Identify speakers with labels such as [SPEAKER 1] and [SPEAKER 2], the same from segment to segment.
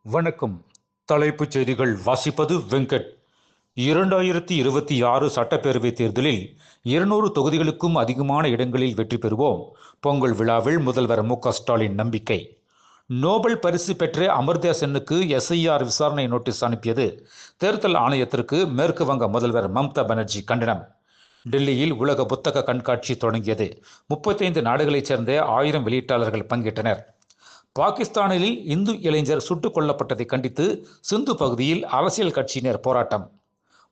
[SPEAKER 1] வணக்கம். தலைப்புச் செய்திகள் வாசிப்பது வெங்கட். 2026 சட்டப்பேரவைத் தேர்தலில் 200 தொகுதிகளுக்கும் அதிகமான இடங்களில் வெற்றி பெறுவோம். பொங்கல் விழாவில் முதல்வர் மு.க.ஸ்டாலின் நம்பிக்கை. நோபல் பரிசு பெற்ற அமர்த்யா சென்னுக்கு எஸ்ஐஆர் விசாரணை நோட்டீஸ் அனுப்பியது தேர்தல் ஆணையத்திற்கு மேற்கு வங்க முதல்வர் மம்தா பானர்ஜி கண்டனம். டெல்லியில் உலக புத்தக கண்காட்சி தொடங்கியது. 35 நாடுகளைச் சேர்ந்த 1000 வெளியீட்டாளர்கள் பங்கேற்றனர். பாகிஸ்தானில் இந்து இளைஞர் சுட்டுக் கொல்லப்பட்டதை கண்டித்து சிந்து பகுதியில் அரசியல் கட்சியினர் போராட்டம்.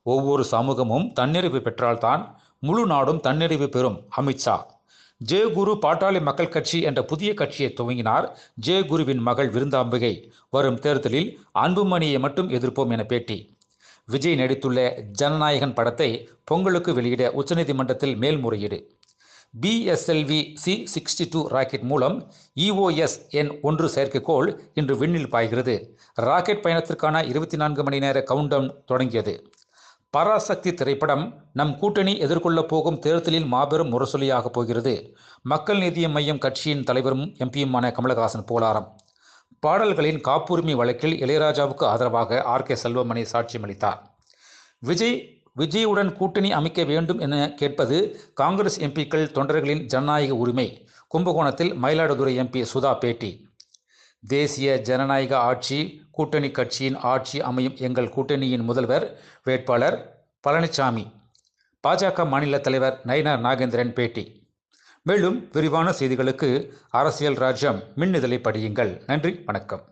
[SPEAKER 1] ஒவ்வொரு சமூகமும் தன்னிறைவு பெற்றால்தான் முழு நாடும் தன்னிறைவு பெறும் அமித்ஷா. ஜெயகுரு பாட்டாளி மக்கள் கட்சி என்ற புதிய கட்சியை துவங்கினார் ஜெயகுருவின் மகள் விருந்தாம்பிகை. வரும் தேர்தலில் அன்புமணியை மட்டும் எதிர்ப்போம் என பேட்டி. விஜய் நடித்துள்ள ஜனநாயகன் படத்தை பொங்கலுக்கு வெளியிட உச்சநீதிமன்றத்தில் மேல்முறையீடு. BSLV C-62 ராக்கெட் மூலம் EOS N-1 செயற்கைக்கோள் இன்று விண்ணில் பாய்கிறது. ராக்கெட் பயணத்திற்கான 24 மணி நேர கவுண்டவுன் தொடங்கியது. பராசக்தி திரைப்படம் நம் கூட்டணி எதிர்கொள்ளப் போகும் தேர்தலில் மாபெரும் முரசொலியாக போகிறது. மக்கள் நீதிய மையம் கட்சியின் தலைவரும் எம்பியுமான கமலஹாசன் புகழாரம். பாடல்களின் காப்புரிமை வழக்கில் இளையராஜாவுக்கு ஆதரவாக R.K. செல்வமணி சாட்சியமளித்தார். விஜயுடன் கூட்டணி அமைக்க வேண்டும் என கேட்பது காங்கிரஸ் எம்பிக்கள் தொண்டர்களின் ஜனநாயக உரிமை. கும்பகோணத்தில் மயிலாடுதுறை MP சுதா பேட்டி. தேசிய ஜனநாயக ஆட்சி கூட்டணி கட்சியின் ஆட்சி அமையும் எங்கள் கூட்டணியின் முதல்வர் வேட்பாளர் பழனிசாமி. பாஜக மாநில தலைவர் நயினார் நாகேந்திரன் பேட்டி. மேலும் விரிவான செய்திகளுக்கு அரசியல் ராஜ்யம் மின்னிதழை படியுங்கள். நன்றி, வணக்கம்.